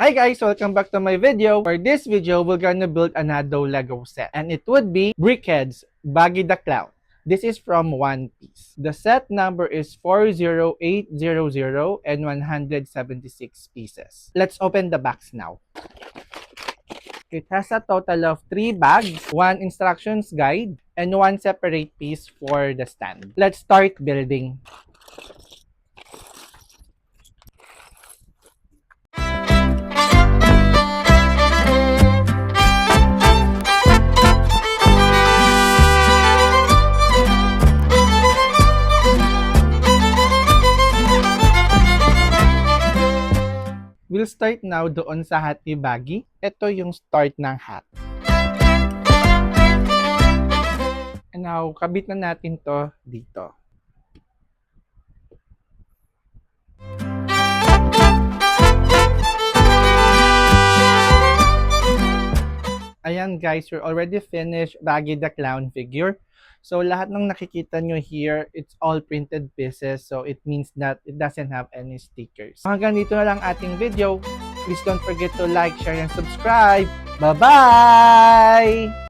Hi guys! Welcome back to my video. For this video, we're gonna build another Lego set. And it would be Brickhead's Baggy the Clown. This is from One Piece. The set number is 40800 and 176 pieces. Let's open the box now. It has a total of 3 bags, 1 instructions guide, and 1 separate piece for the stand. Let's start building. We'll start now doon sa hat ni Baggy. Ito yung start ng hat. And now, kabit na natin to dito. Ayan guys, we're already finished Baggy the Clown figure. So lahat ng nakikita nyo here, it's all printed pieces. So it means that it doesn't have any stickers. Hanggang dito na lang ating video. Please don't forget to like, share, and subscribe. Bye-bye!